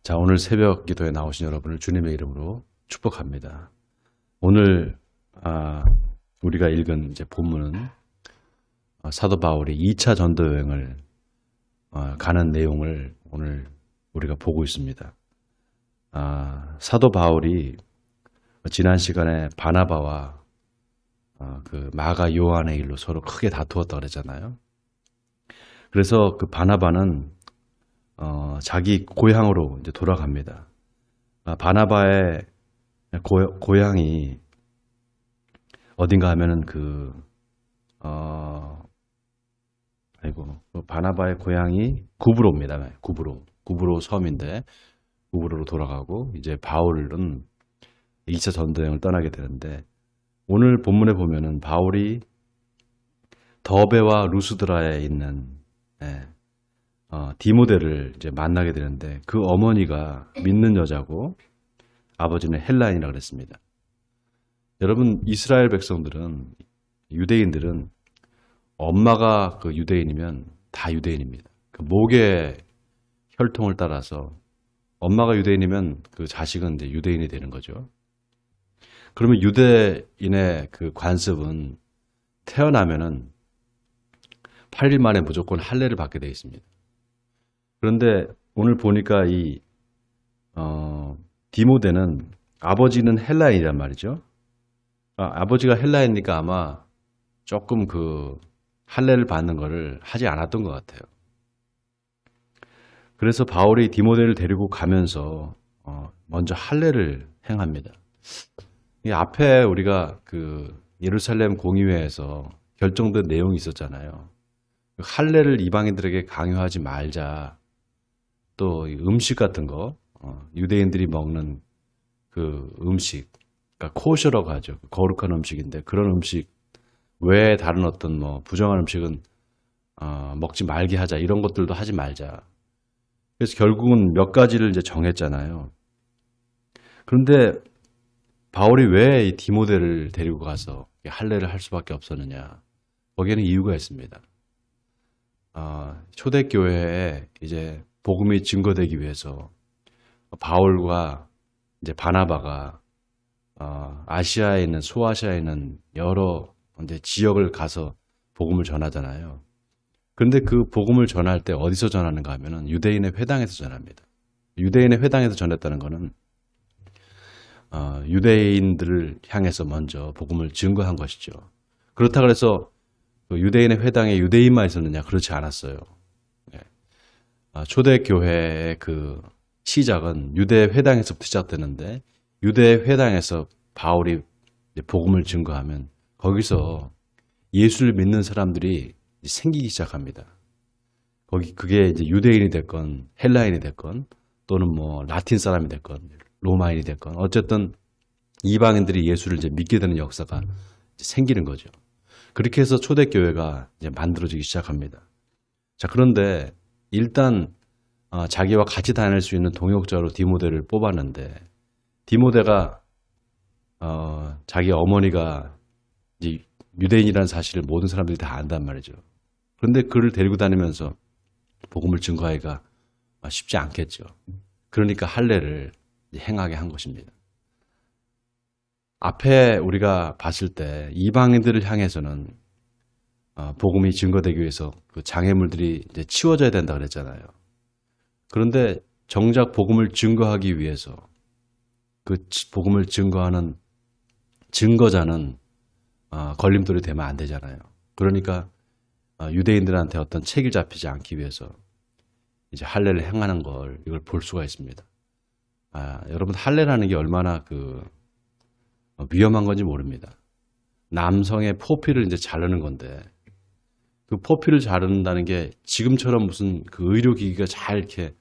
자, 오늘 새벽 기도에 나오신 여러분을 주님의 이름으로 축복합니다. 오늘 우리가 읽은 이제 본문은 사도 바울이 2차 전도 여행을 가는 내용을 오늘 우리가 보고 있습니다. 사도 바울이 지난 시간에 바나바와 그 마가 요한의 일로 서로 크게 다투었다 그랬잖아요. 그래서 그 바나바는 자기 고향으로 이제 돌아갑니다. 바나바의 고향이 어딘가 하면은 바나바의 고향이 구브로입니다. 구브로 섬인데 구브로로 돌아가고 이제 바울은 2차 전도여행을 떠나게 되는데 오늘 본문에 보면은 바울이 더베와 루스드라에 있는 디모데를 이제 만나게 되는데 그 어머니가 믿는 여자고 아버지는 헬라인이라고 그랬습니다. 여러분 이스라엘 백성들은 유대인들은 엄마가 그 유대인이면 다 유대인입니다. 그 목의 혈통을 따라서 엄마가 유대인이면 그 자식은 이제 유대인이 되는 거죠. 그러면 유대인의 그 관습은 태어나면은 8일 만에 무조건 할례를 받게 되어 있습니다. 그런데 오늘 보니까 이 디모데는 아버지는 헬라인이란 말이죠. 아버지가 헬라인이니까 아마 조금 그 할례를 받는 것을 하지 않았던 것 같아요. 그래서 바울이 디모데를 데리고 가면서 먼저 할례를 행합니다. 이 앞에 우리가 그 예루살렘 공의회에서 결정된 내용이 있었잖아요. 할례를 이방인들에게 강요하지 말자. 또 음식 같은 거, 유대인들이 먹는 그 음식, 그러니까 코셔라고 하죠. 거룩한 음식인데 그런 음식 외에 다른 어떤 뭐 부정한 음식은 먹지 말게 하자. 이런 것들도 하지 말자. 그래서 결국은 몇 가지를 이제 정했잖아요. 그런데 바울이 왜 이 디모데를 데리고 가서 할례를 할 수밖에 없었느냐? 거기에는 이유가 있습니다. 초대교회에 이제 복음이 증거되기 위해서 바울과 이제 바나바가 아시아에 있는 소아시아에 있는 여러 이제 지역을 가서 복음을 전하잖아요. 그런데 그 복음을 전할 때 어디서 전하는가 하면은 유대인의 회당에서 전합니다. 유대인의 회당에서 전했다는 것은 유대인들을 향해서 먼저 복음을 증거한 것이죠. 그렇다 그래서 유대인의 회당에 유대인만 있었느냐? 그렇지 않았어요. 초대교회의 그 시작은 유대 회당에서부터 시작되는데 유대 회당에서 바울이 복음을 증거하면 거기서 예수를 믿는 사람들이 생기기 시작합니다. 그게 이제 유대인이 됐건 헬라인이 됐건 또는 뭐 라틴 사람이 됐건 로마인이 됐건 어쨌든 이방인들이 예수를 이제 믿게 되는 역사가 이제 생기는 거죠. 그렇게 해서 초대교회가 이제 만들어지기 시작합니다. 자, 그런데 일단 자기와 같이 다닐 수 있는 동역자로 디모데를 뽑았는데 디모데가 자기 어머니가 이제 유대인이라는 사실을 모든 사람들이 다 안단 말이죠. 그런데 그를 데리고 다니면서 복음을 증거하기가 쉽지 않겠죠. 그러니까 할례를 행하게 한 것입니다. 앞에 우리가 봤을 때 이방인들을 향해서는 복음이 증거되기 위해서 그 장애물들이 이제 치워져야 된다 그랬잖아요. 그런데 정작 복음을 증거하기 위해서 그 복음을 증거하는 증거자는 걸림돌이 되면 안 되잖아요. 그러니까 유대인들한테 어떤 책이 잡히지 않기 위해서 이제 할례를 행하는 걸 이걸 볼 수가 있습니다. 여러분 할례라는 게 얼마나 그 위험한 건지 모릅니다. 남성의 포피를 이제 자르는 건데 그 포피를 자른다는 게 지금처럼 무슨 그 의료기기가 잘 이렇게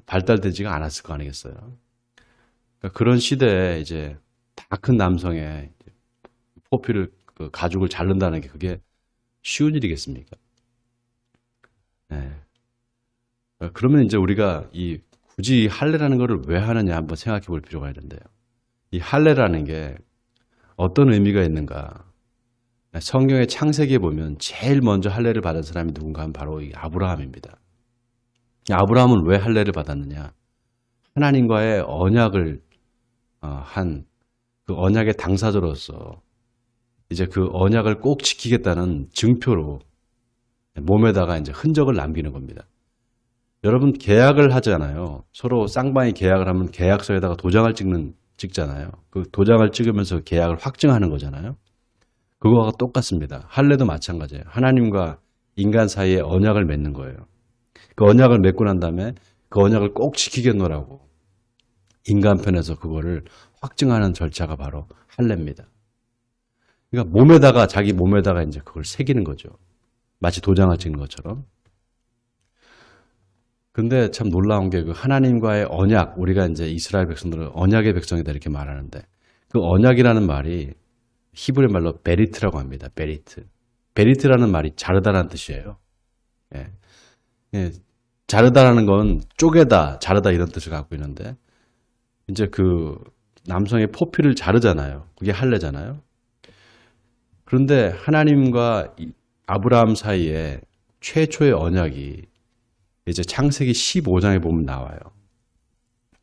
발달되지가 않았을 거 아니겠어요. 그러니까 그런 시대에 이제 다 큰 남성의 포피를 그 가죽을 자른다는 게 그게 쉬운 일이겠습니까? 네. 그러면 이제 우리가 굳이 할례라는 것을 왜 하느냐 한번 생각해 볼 필요가 있는데요. 이 할례라는 게 어떤 의미가 있는가? 성경의 창세기에 보면 제일 먼저 할례를 받은 사람이 누군가 하면 바로 이 아브라함입니다. 아브라함은 왜 할례를 받았느냐? 하나님과의 언약을 한 그 언약의 당사자로서 이제 그 언약을 꼭 지키겠다는 증표로 몸에다가 이제 흔적을 남기는 겁니다. 여러분 계약을 하잖아요. 서로 쌍방이 계약을 하면 계약서에다가 도장을 찍잖아요. 그 도장을 찍으면서 계약을 확증하는 거잖아요. 그거와 똑같습니다. 할례도 마찬가지예요. 하나님과 인간 사이에 언약을 맺는 거예요. 그 언약을 맺고 난 다음에 그 언약을 꼭 지키겠노라고 인간 편에서 그거를 확증하는 절차가 바로 할례입니다. 그러니까 자기 몸에다가 이제 그걸 새기는 거죠. 마치 도장을 찍는 것처럼. 근데 참 놀라운 게 그 하나님과의 언약, 우리가 이제 이스라엘 백성들은 언약의 백성이다 이렇게 말하는데 그 언약이라는 말이 히브리 말로 베리트라고 합니다. 베리트. 베리트라는 말이 자르다라는 뜻이에요. 예. 예. 자르다라는 건 쪼개다, 자르다 이런 뜻을 갖고 있는데 이제 그 남성의 포피를 자르잖아요. 그게 할례잖아요. 그런데 하나님과 아브라함 사이에 최초의 언약이 이제 창세기 15장에 보면 나와요.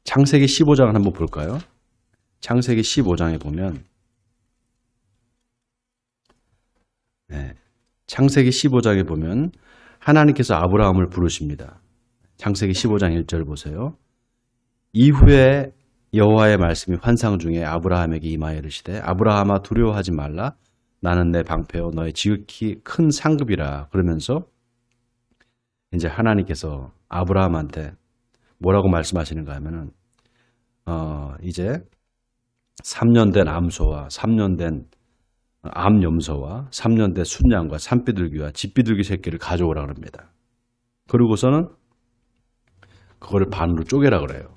창세기 15장을 한번 볼까요? 창세기 15장에 보면 창세기 15장에 보면 하나님께서 아브라함을 부르십니다. 창세기 15장 1절 보세요. 이후에 여호와의 말씀이 환상 중에 아브라함에게 임하여 이르시되 아브라함아 두려워하지 말라 나는 내 방패요 너의 지극히 큰 상급이라. 그러면서 이제 하나님께서 아브라함한테 뭐라고 말씀하시는가 하면은 이제 3년 된 암소와 3년 된 암염소와 3년 된 순양과 산비둘기와 집비둘기 새끼를 가져오라 그럽니다. 그러고서는 그거를 반으로 쪼개라 그래요.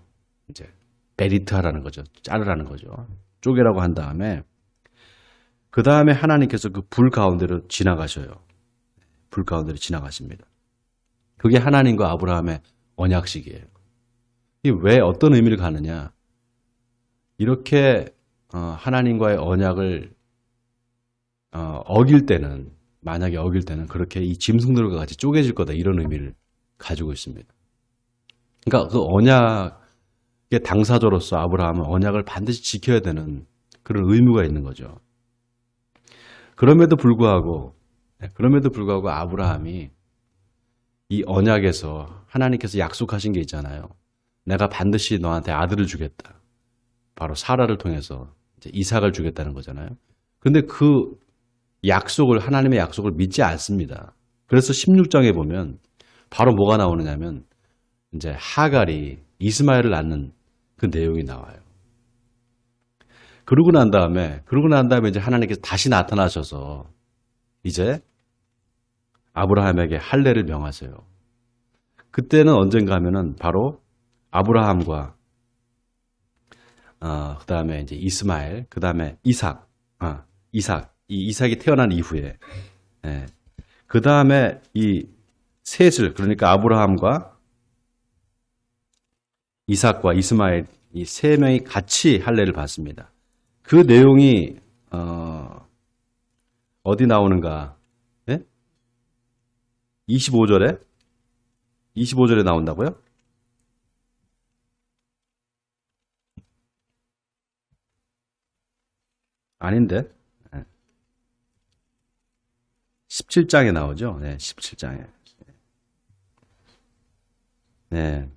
이제 베리트 하라는 거죠. 자르라는 거죠. 쪼개라고 한 다음에 그 다음에 하나님께서 그 불 가운데로 지나가셔요. 불 가운데로 지나가십니다. 그게 하나님과 아브라함의 언약식이에요. 이게 왜 어떤 의미를 가느냐? 이렇게 하나님과의 언약을 어길 때는 만약에 어길 때는 그렇게 이 짐승들과 같이 쪼개질 거다 이런 의미를 가지고 있습니다. 그러니까 그 언약의 당사자로서 아브라함은 언약을 반드시 지켜야 되는 그런 의무가 있는 거죠. 그럼에도 불구하고 아브라함이 이 언약에서 하나님께서 약속하신 게 있잖아요. 내가 반드시 너한테 아들을 주겠다. 바로 사라를 통해서 이제 이삭을 주겠다는 거잖아요. 근데 그 약속을 하나님의 약속을 믿지 않습니다. 그래서 16장에 보면 바로 뭐가 나오느냐면 이제 하갈이 이스마엘을 낳는 그 내용이 나와요. 그러고 난 다음에 이제 하나님께서 다시 나타나셔서 이제 아브라함에게 할례를 명하세요. 그때는 언젠가 하면은 바로 아브라함과 그다음에 이제 이스마엘, 그다음에 이삭. 이삭이 태어난 이후에 그다음에 이 셋을 그러니까 아브라함과 이삭과 이스마엘 이 세 명이 같이 할례를 받습니다. 그 내용이 어디 나오는가? 25절에 나온다고요? 아닌데. 17장에 나오죠. 네, 17장에. 네.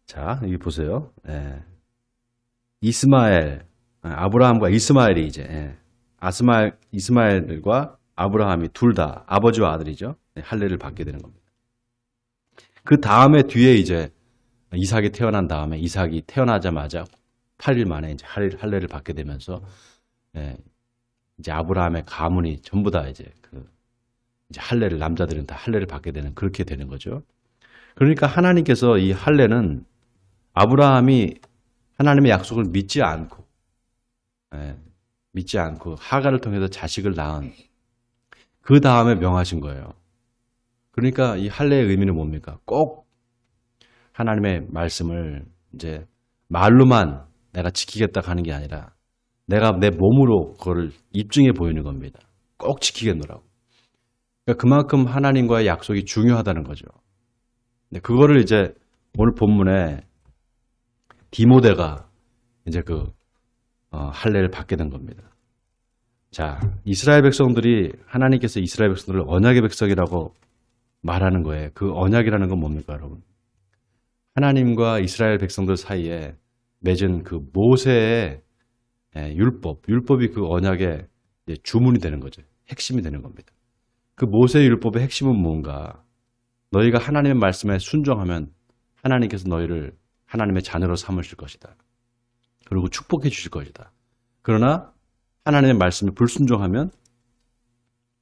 자, 여기 보세요. 네. 아브라함과 이스마엘이 이제 이스마엘과 아브라함이 둘 다 아버지와 아들이죠. 네, 할례를 받게 되는 겁니다. 그 다음에 뒤에 이제 이삭이 태어난 다음에 이삭이 태어나자마자 8일 만에 이제 할례를 받게 되면서 이제 아브라함의 가문이 전부 다 이제 이제 할례를 남자들은 다 할례를 받게 되는 그렇게 되는 거죠. 그러니까 하나님께서 이 할례는 아브라함이 하나님의 약속을 믿지 않고 하갈을 통해서 자식을 낳은 그 다음에 명하신 거예요. 그러니까 이 할례의 의미는 뭡니까? 꼭 하나님의 말씀을 이제 말로만 내가 지키겠다 하는 게 아니라 내가 내 몸으로 그거를 입증해 보이는 겁니다. 꼭 지키겠노라고. 그러니까 그만큼 하나님과의 약속이 중요하다는 거죠. 근데 그거를 이제 오늘 본문에 디모데가 이제 할례를 받게 된 겁니다. 자, 이스라엘 백성들이 하나님께서 이스라엘 백성들을 언약의 백성이라고 말하는 거예요. 그 언약이라는 건 뭡니까, 여러분? 하나님과 이스라엘 백성들 사이에 맺은 그 모세의 율법이 그 언약의 주문이 되는 거죠. 핵심이 되는 겁니다. 그 모세의 율법의 핵심은 뭔가? 너희가 하나님의 말씀에 순종하면 하나님께서 너희를 하나님의 자녀로 삼으실 것이다. 그리고 축복해 주실 것이다. 그러나 하나님의 말씀에 불순종하면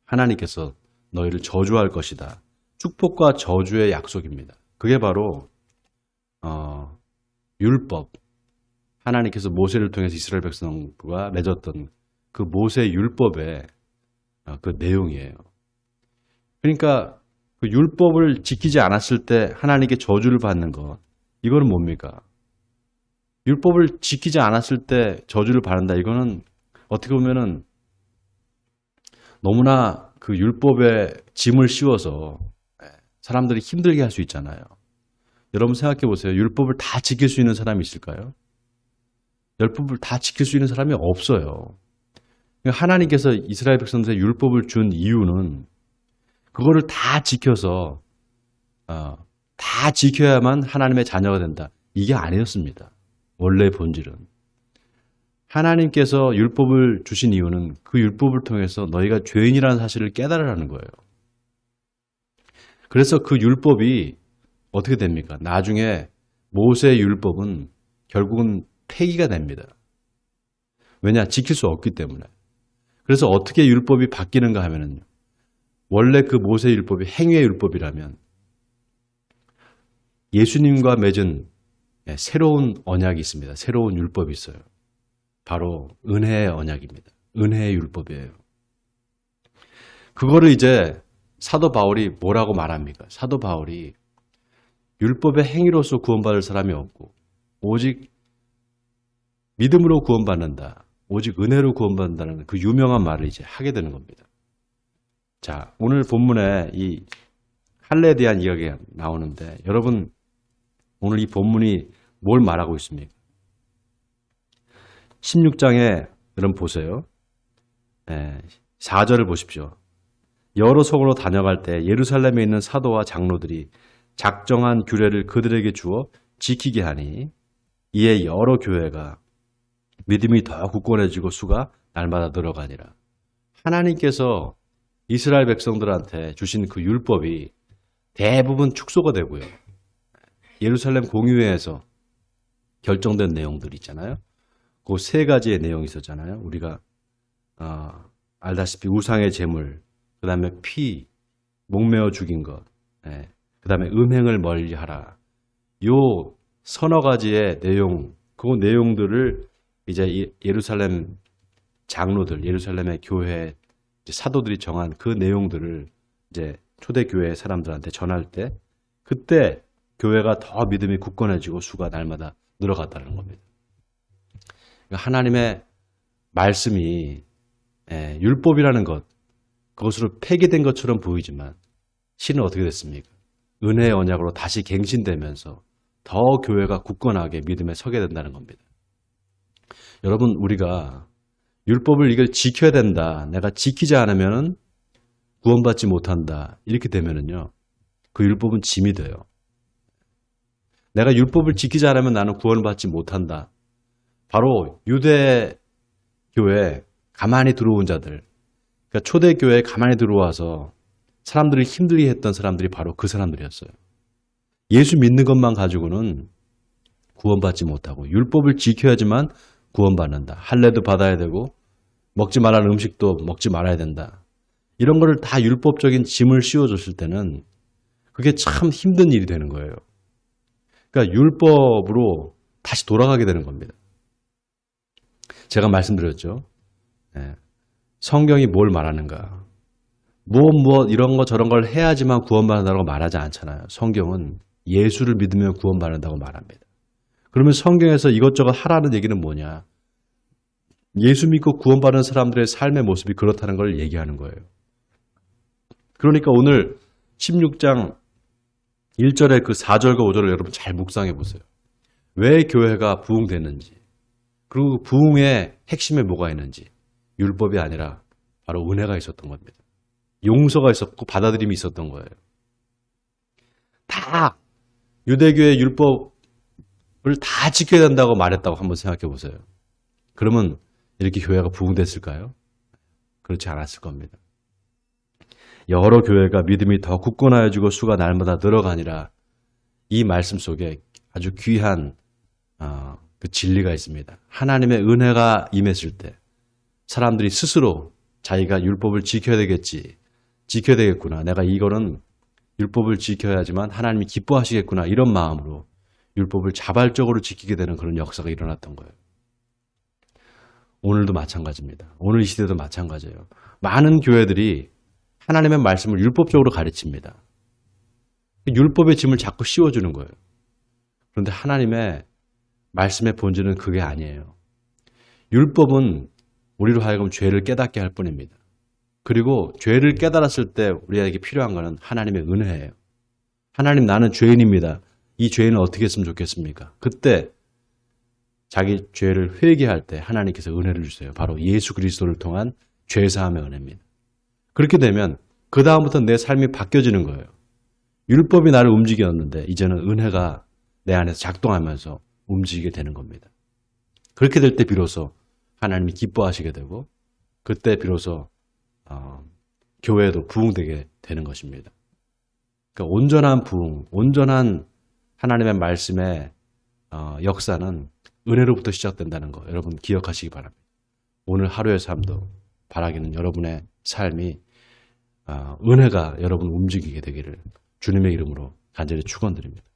하나님께서 너희를 저주할 것이다. 축복과 저주의 약속입니다. 그게 바로 율법. 하나님께서 모세를 통해서 이스라엘 백성과 맺었던 그 모세의 율법의 그 내용이에요. 그러니까 그 율법을 지키지 않았을 때 하나님께 저주를 받는 것. 이거는 뭡니까? 율법을 지키지 않았을 때 저주를 받는다. 이거는 어떻게 보면은 너무나 그 율법에 짐을 씌워서 사람들이 힘들게 할 수 있잖아요. 여러분 생각해 보세요. 율법을 다 지킬 수 있는 사람이 있을까요? 율법을 다 지킬 수 있는 사람이 없어요. 하나님께서 이스라엘 백성들의 율법을 준 이유는 그거를 다 지켜서 다 지켜야만 하나님의 자녀가 된다. 이게 아니었습니다. 원래 본질은. 하나님께서 율법을 주신 이유는 그 율법을 통해서 너희가 죄인이라는 사실을 깨달으라는 거예요. 그래서 그 율법이 어떻게 됩니까? 나중에 모세의 율법은 결국은 폐기가 됩니다. 왜냐? 지킬 수 없기 때문에. 그래서 어떻게 율법이 바뀌는가 하면은 원래 그 모세의 율법이 행위의 율법이라면 예수님과 맺은 새로운 언약이 있습니다. 새로운 율법이 있어요. 바로 은혜의 언약입니다. 은혜의 율법이에요. 그거를 이제 사도 바울이 뭐라고 말합니까? 사도 바울이 율법의 행위로서 구원받을 사람이 없고 오직 믿음으로 구원받는다. 오직 은혜로 구원받는다는 그 유명한 말을 이제 하게 되는 겁니다. 자, 오늘 본문에 이 할례에 대한 이야기가 나오는데 여러분 오늘 이 본문이 뭘 말하고 있습니까? 16장에 여러분 보세요. 4절을 보십시오. 여러 성으로 다녀갈 때 예루살렘에 있는 사도와 장로들이 작정한 규례를 그들에게 주어 지키게 하니 이에 여러 교회가 믿음이 더 굳건해지고 수가 날마다 늘어가니라. 하나님께서 이스라엘 백성들한테 주신 그 율법이 대부분 축소가 되고요. 예루살렘 공의회에서 결정된 내용들 있잖아요. 그 세 가지의 내용이 있었잖아요. 우리가 알다시피 우상의 제물, 그 다음에 피, 목매어 죽인 것, 그 다음에 음행을 멀리하라. 요 서너 가지의 내용, 그 내용들을 이제 예루살렘 장로들, 예루살렘의 교회 사도들이 정한 그 내용들을 이제 초대교회 사람들한테 전할 때 그때 교회가 더 믿음이 굳건해지고 수가 날마다 늘어갔다는 겁니다. 그러니까 하나님의 말씀이 율법이라는 것, 그것으로 폐기된 것처럼 보이지만 실은 어떻게 됐습니까? 은혜의 언약으로 다시 갱신되면서 더 교회가 굳건하게 믿음에 서게 된다는 겁니다. 여러분 우리가 율법을 이걸 지켜야 된다. 내가 지키지 않으면 구원받지 못한다. 이렇게 되면은요. 그 율법은 짐이 돼요. 내가 율법을 지키지 않으면 나는 구원받지 못한다. 바로 유대 교회에 가만히 들어온 자들, 그러니까 초대교회에 가만히 들어와서 사람들을 힘들게 했던 사람들이 바로 그 사람들이었어요. 예수 믿는 것만 가지고는 구원받지 못하고 율법을 지켜야지만 구원받는다. 할례도 받아야 되고 먹지 말라는 음식도 먹지 말아야 된다. 이런 거를 다 율법적인 짐을 씌워줬을 때는 그게 참 힘든 일이 되는 거예요. 그러니까 율법으로 다시 돌아가게 되는 겁니다. 제가 말씀드렸죠. 성경이 뭘 말하는가. 무엇 이런 거 저런 걸 해야지만 구원받는다고 말하지 않잖아요. 성경은 예수를 믿으면 구원받는다고 말합니다. 그러면 성경에서 이것저것 하라는 얘기는 뭐냐? 예수 믿고 구원받는 사람들의 삶의 모습이 그렇다는 걸 얘기하는 거예요. 그러니까 오늘 16장 1절의 그 4절과 5절을 여러분 잘 묵상해 보세요. 왜 교회가 부흥됐는지, 그리고 그 부흥의 핵심에 뭐가 있는지, 율법이 아니라 바로 은혜가 있었던 겁니다. 용서가 있었고 받아들임이 있었던 거예요. 다 유대교의 율법을 다 지켜야 된다고 말했다고 한번 생각해 보세요. 그러면 이렇게 교회가 부흥됐을까요? 그렇지 않았을 겁니다. 여러 교회가 믿음이 더 굳건하여지고 수가 날마다 늘어가니라 이 말씀 속에 아주 귀한 그 진리가 있습니다. 하나님의 은혜가 임했을 때 사람들이 스스로 자기가 율법을 지켜야 되겠구나. 내가 이거는 율법을 지켜야지만 하나님이 기뻐하시겠구나. 이런 마음으로 율법을 자발적으로 지키게 되는 그런 역사가 일어났던 거예요. 오늘도 마찬가지입니다. 오늘 이 시대도 마찬가지예요. 많은 교회들이 하나님의 말씀을 율법적으로 가르칩니다. 율법의 짐을 자꾸 씌워주는 거예요. 그런데 하나님의 말씀의 본질은 그게 아니에요. 율법은 우리로 하여금 죄를 깨닫게 할 뿐입니다. 그리고 죄를 깨달았을 때 우리에게 필요한 것은 하나님의 은혜예요. 하나님, 나는 죄인입니다. 이 죄인은 어떻게 했으면 좋겠습니까? 그때 자기 죄를 회개할 때 하나님께서 은혜를 주세요. 바로 예수 그리스도를 통한 죄사함의 은혜입니다. 그렇게 되면 그 다음부터 내 삶이 바뀌어지는 거예요. 율법이 나를 움직였는데 이제는 은혜가 내 안에서 작동하면서 움직이게 되는 겁니다. 그렇게 될 때 비로소 하나님이 기뻐하시게 되고 그때 비로소 교회도 부흥되게 되는 것입니다. 그러니까 온전한 부흥, 온전한 하나님의 말씀의 역사는 은혜로부터 시작된다는 거 여러분 기억하시기 바랍니다. 오늘 하루의 삶도 바라기는 여러분의 삶이 은혜가 여러분을 움직이게 되기를 주님의 이름으로 간절히 축원드립니다.